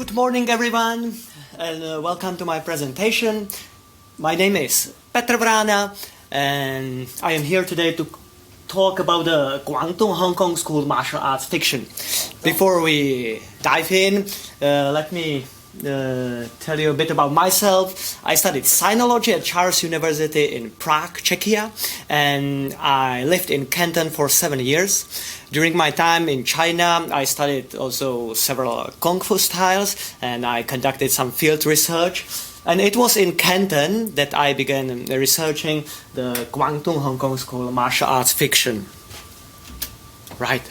Good morning, everyone, and welcome to my presentation. My name is Petr Vrana, and I am here today to talk about the Guangdong-Hong Kong School martial arts fiction. Before we dive in, let me tell you a bit about myself. I studied sinology at Charles University in Prague, Czechia, and I lived in Canton for 7 years. During my time in China, I studied also several Kung Fu styles, and I conducted some field research. And it was in Canton that I began researching the Guangdong-Hong Kong School martial arts fiction. Right.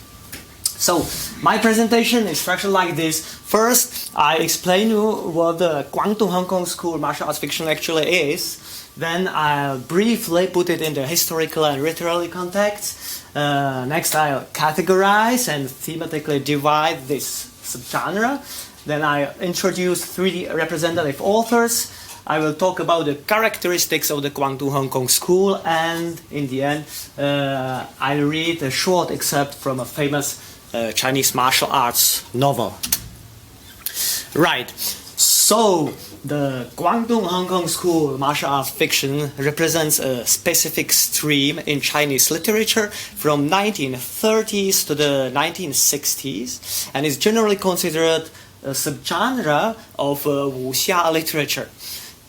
So, my presentation is structured like this. First, I explain you what the Guangdong-Hong Kong School martial arts fiction actually is. Then I'll briefly put it in the historical and literary context. Next, I'll categorize and thematically divide this subgenre. Then I introduce 3 representative authors. I will talk about the characteristics of the Guangdong-Hong Kong School, and in the end, I'll read a short excerpt from a famous Chinese martial arts novel. Right. So, the Guangdong-Hong Kong School martial arts fiction represents a specific stream in Chinese literature from 1930s to the 1960s, and is generally considered a subgenre of wuxia literature.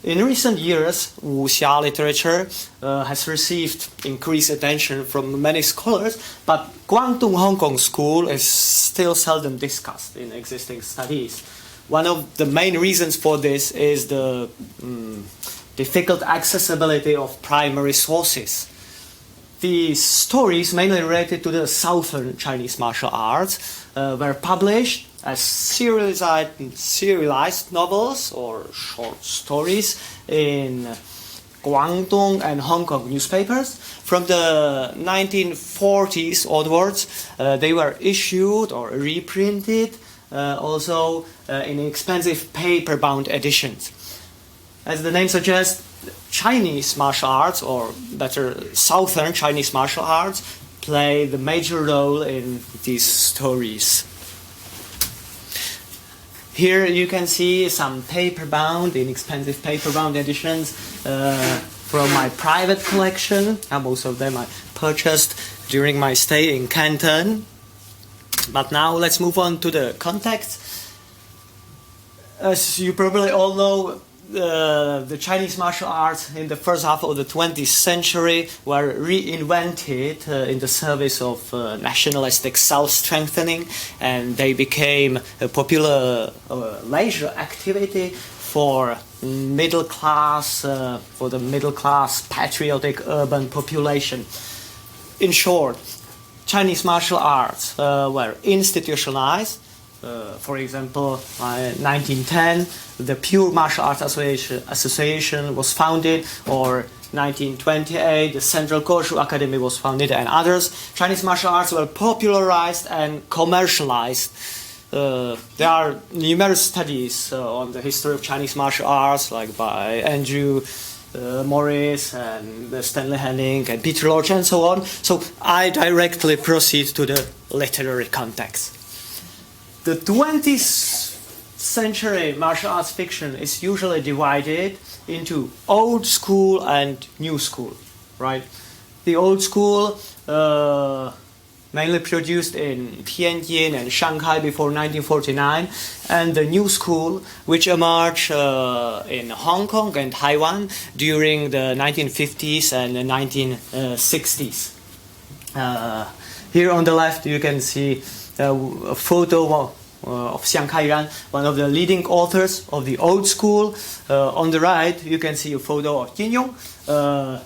In recent years, wuxia literature has received increased attention from many scholars, but Guangdong-Hong Kong School is still seldom discussed in existing studies. One of the main reasons for this is the difficult accessibility of primary sources. These stories, mainly related to the southern Chinese martial arts, were published as serialized novels or short stories in Guangdong and Hong Kong newspapers. From the 1940s onwards, they were issued or reprinted also in expensive paper-bound editions. As the name suggests, Chinese martial arts, or better, Southern Chinese martial arts, play the major role in these stories. Here you can see some paper-bound, inexpensive paper-bound editions from my private collection. Most of them I purchased during my stay in Canton. But now let's move on to the context. As you probably all know, the Chinese martial arts in the first half of the 20th century were reinvented in the service of nationalistic self-strengthening, and they became a popular leisure activity for the middle class patriotic urban population. In short, Chinese martial arts were institutionalized. For example, in 1910, the Pure Martial Arts Association was founded, or 1928, the Central Koshu Academy was founded, and others. Chinese martial arts were popularized and commercialized. There are numerous studies on the history of Chinese martial arts, like by Andrew Morris and Stanley Henning and Peter Lorch and so on. So I directly proceed to the literary context. The 20th century martial arts fiction is usually divided into old school and new school, right? The old school, mainly produced in Tianjin and Shanghai before 1949, and the new school, which emerged in Hong Kong and Taiwan during the 1950s and the 1960s. Here on the left you can see a photo of Xiang Kairan, one of the leading authors of the old school. On the right you can see a photo of Yin Yong, the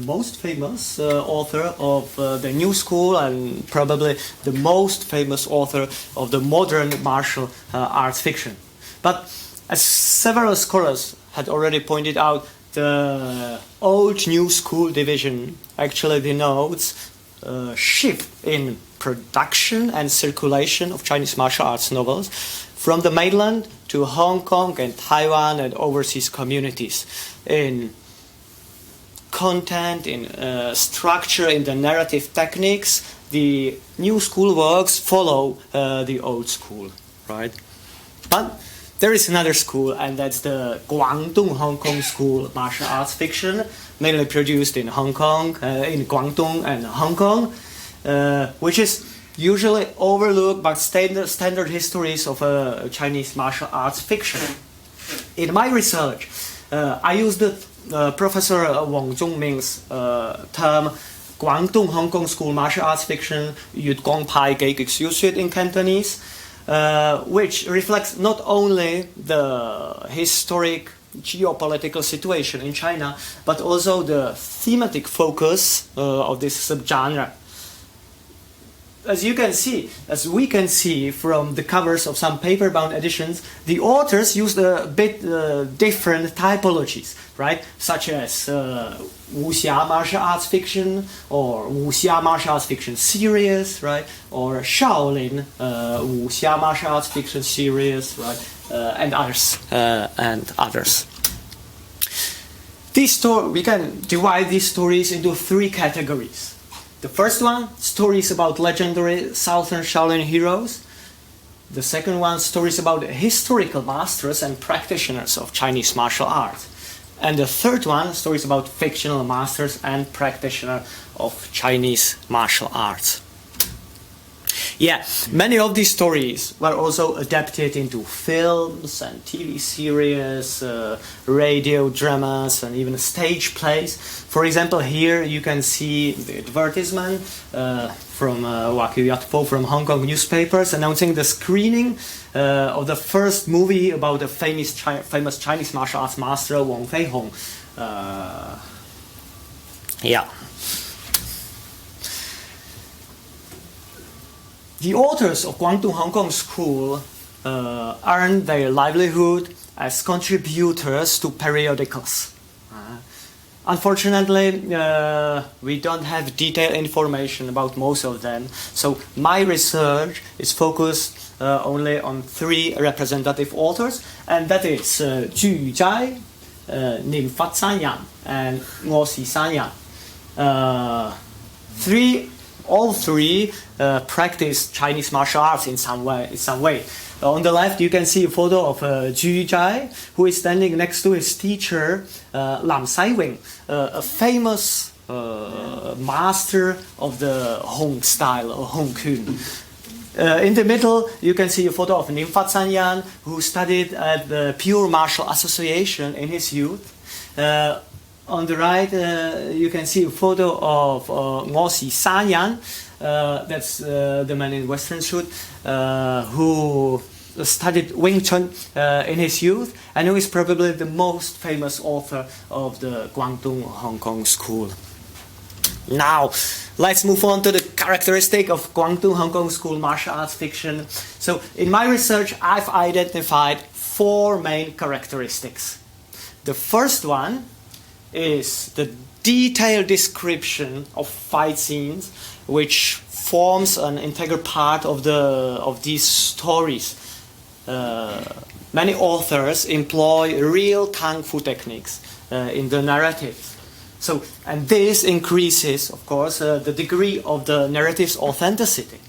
most famous author of the new school, and probably the most famous author of the modern martial arts fiction. But as several scholars had already pointed out, the old-new school division actually denotes a shift in production and circulation of Chinese martial arts novels from the mainland to Hong Kong and Taiwan and overseas communities. In content, in structure, in the narrative techniques, the new school works follow the old school, right? But there is another school, and that's the Guangdong-Hong Kong School martial arts fiction, mainly produced in Hong Kong, in Guangdong and Hong Kong, which is usually overlooked by standard histories of Chinese martial arts fiction. In my research, I used Professor Wang Zhongming's term Guangdong-Hong Kong School martial arts fiction, Yut Gong Pai Gei Gik Xiu Sui in Cantonese, which reflects not only the historic geopolitical situation in China, but also the thematic focus of this subgenre. As we can see from the covers of some paper-bound editions, the authors used a bit different typologies, right? Such as wuxia martial arts fiction, or wuxia martial arts fiction series, right? Or Shaolin wuxia martial arts fiction series, right? And others. We can divide these stories into three categories. The first one, stories about legendary Southern Shaolin heroes. The second one, stories about historical masters and practitioners of Chinese martial arts. And the third one, stories about fictional masters and practitioners of Chinese martial arts. Yeah, many of these stories were also adapted into films and TV series, radio dramas, and even stage plays. For example, here you can see the advertisement from Wakuyatpo from Hong Kong newspapers announcing the screening of the first movie about the famous Chinese martial arts master Wang Feihong. Yeah. The authors of Guangdong-Hong Kong School earned their livelihood as contributors to periodicals. Unfortunately, we don't have detailed information about most of them, so my research is focused only on three representative authors, and that is Ju Yuzhai, Nim Fat San Yang, and Ngo Si San Yang. All three practice Chinese martial arts in some way. On the left, you can see a photo of Ju Yuzhai, who is standing next to his teacher, Lam Sai Wing, a famous master of the Hong style, or Hong Kun. In the middle, you can see a photo of Nim Fat San Yan, who studied at the Pure Martial Association in his youth. On the right, you can see a photo of Ngo Si San Yan, that's the man in Western suit, who studied Wing Chun in his youth, and who is probably the most famous author of the Guangdong-Hong Kong School. Now, let's move on to the characteristic of Guangdong-Hong Kong School martial arts fiction. So, in my research, I've identified four main characteristics. The first one is the detailed description of fight scenes, which forms an integral part of these stories. Many authors employ real kung fu techniques in the narrative. And this increases, of course, the degree of the narrative's authenticity.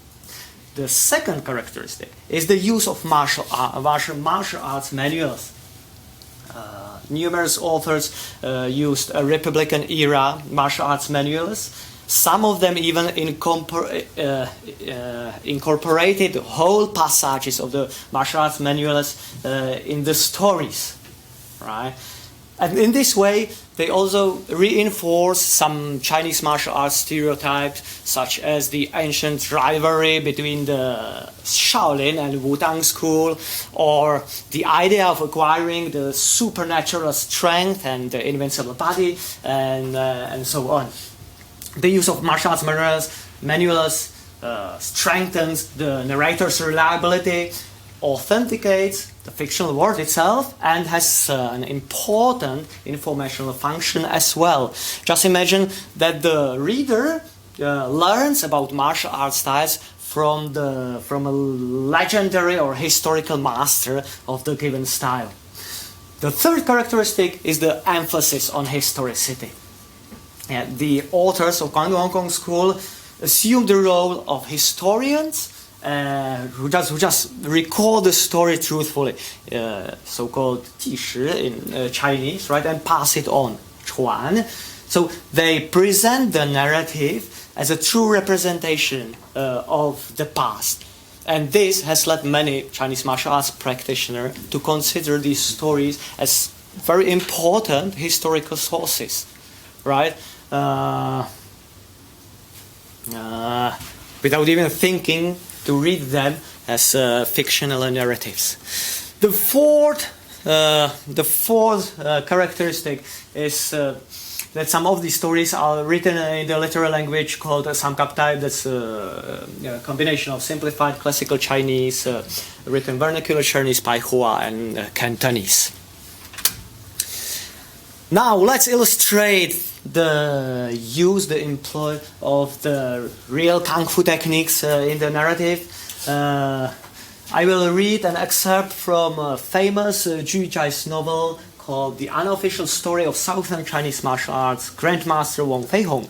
The second characteristic is the use of martial arts manuals. Numerous authors used a Republican-era martial arts manuals. Some of them even incorporated whole passages of the martial arts manuals in the stories, right? And in this way, they also reinforce some Chinese martial arts stereotypes, such as the ancient rivalry between the Shaolin and Wudang school, or the idea of acquiring the supernatural strength and the invincible body, and so on. The use of martial arts manuals strengthens the narrator's reliability, authenticates the fictional world itself, and has an important informational function as well. Just imagine that the reader learns about martial arts styles from a legendary or historical master of the given style. The third characteristic is the emphasis on historicity. The authors of Guangdong-Hong Kong School assume the role of historians who just record the story truthfully, so-called 纪实 in Chinese, right, and pass it on, 传. So they present the narrative as a true representation of the past. And this has led many Chinese martial arts practitioners to consider these stories as very important historical sources, right? Without even thinking to read them as fictional narratives. The fourth characteristic is that some of these stories are written in the literal language called Samgap type. That's a combination of simplified classical Chinese, written vernacular Chinese, Paihua, and Cantonese. Now let's illustrate the employ of the real Kung Fu techniques in the narrative. I will read an excerpt from a famous Zhu Jai's novel called The Unofficial Story of Southern Chinese Martial Arts, Grandmaster Wong Fei Hong,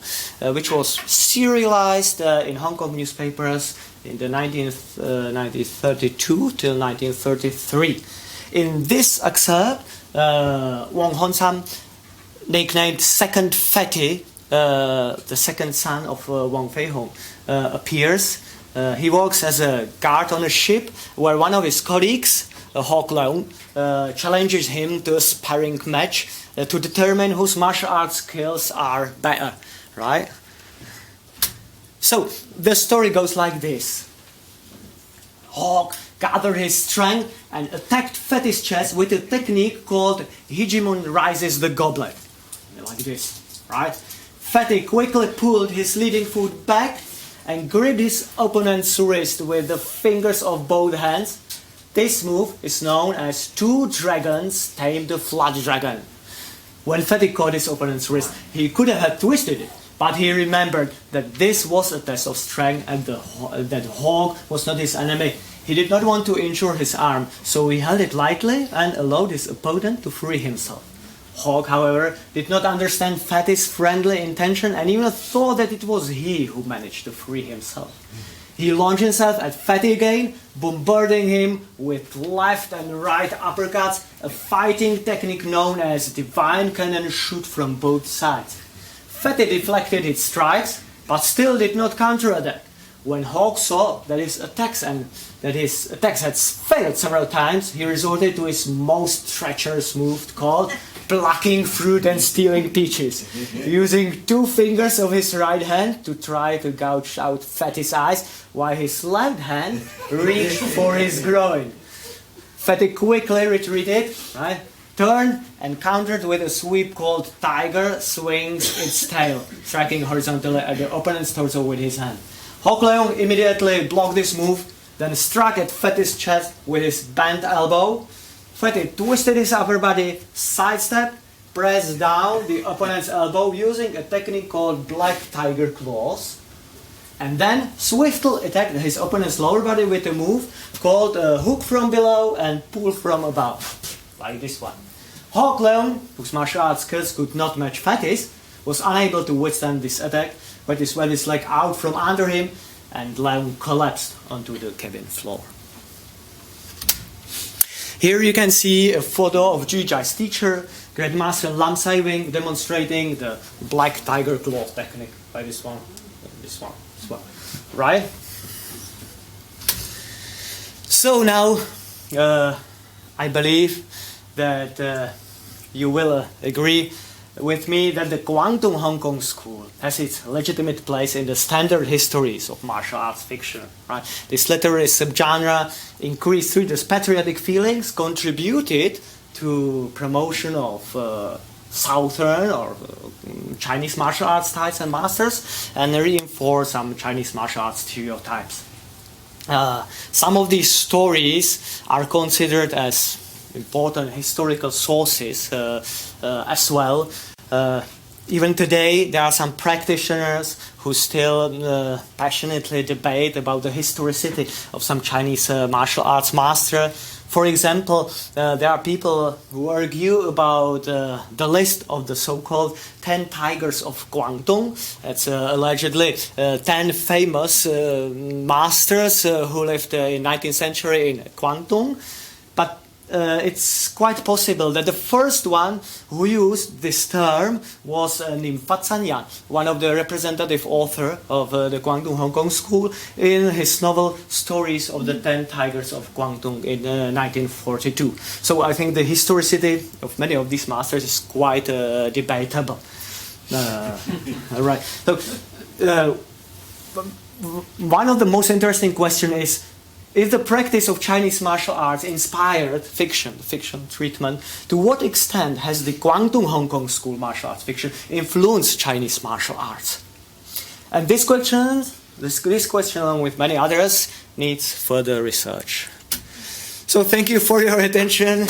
which was serialized in Hong Kong newspapers in the 1932 till 1933. In this excerpt, Wong Hon-sam, nicknamed Second Fatty, the second son of Wong Fei Hong, appears. He works as a guard on a ship where one of his colleagues, Hawk Leung, challenges him to a sparring match to determine whose martial arts skills are better, right? So the story goes like this. Hawk gathered his strength and attacked Fatty's chest with a technique called Hegemon Rises the Goblet. Like this, right? Fatty quickly pulled his leading foot back and gripped his opponent's wrist with the fingers of both hands. This move is known as Two Dragons Tame the Flood Dragon. When Fatty caught his opponent's wrist, he could have twisted it, but he remembered that this was a test of strength and that Hawk was not his enemy. He did not want to injure his arm, so he held it lightly and allowed his opponent to free himself. Hawk, however, did not understand Fatty's friendly intention and even thought that it was he who managed to free himself. He launched himself at Fatty again, bombarding him with left and right uppercuts, a fighting technique known as divine cannon shoot from both sides. Fatty deflected his strikes, but still did not counterattack. When Hawk saw that his attacks had failed several times, he resorted to his most treacherous move called plucking fruit and stealing peaches, using two fingers of his right hand to try to gouge out Fatty's eyes, while his left hand reached for his groin. Fatty quickly retreated, right, turned and countered with a sweep called Tiger Swings its tail, striking horizontally at the opponent's torso with his hand. Hawk Leung immediately blocked this move, then struck at Fatty's chest with his bent elbow. Fatty twisted his upper body, sidestepped, pressed down the opponent's elbow using a technique called Black Tiger Claws, and then swiftly attacked his opponent's lower body with a move called Hook from below and Pull from above, like this one. Hawk Leung, whose martial arts skills could not match Fatty's, was unable to withstand this attack, but he swept his leg out from under him and Leung collapsed onto the cabin floor. Here you can see a photo of Zhu Jai's teacher, Grandmaster Lam Sai-wing, demonstrating the Black Tiger Claw technique by this one, right? So now, I believe that you will agree with me that the Guangdong-Hong Kong school has its legitimate place in the standard histories of martial arts fiction. Right? This literary subgenre, increased through these patriotic feelings, contributed to promotion of Southern or Chinese martial arts styles and masters, and reinforced some Chinese martial arts stereotypes. Some of these stories are considered as important historical sources as well. Even today, there are some practitioners who still passionately debate about the historicity of some Chinese martial arts master. For example, there are people who argue about the list of the so-called 10 tigers of Guangdong. It's allegedly 10 famous masters who lived in 19th century in Guangdong. But it's quite possible that the first one who used this term was Nimfat Sanyan, one of the representative author of the Guangdong-Hong Kong school, in his novel Stories of the 10 Tigers of Guangdong in 1942. So I think the historicity of many of these masters is quite debatable. Right. So one of the most interesting questions is, if the practice of Chinese martial arts inspired fiction treatment, to what extent has the Guangdong-Hong Kong school martial arts fiction influenced Chinese martial arts? And this question, along with many others, needs further research. So thank you for your attention.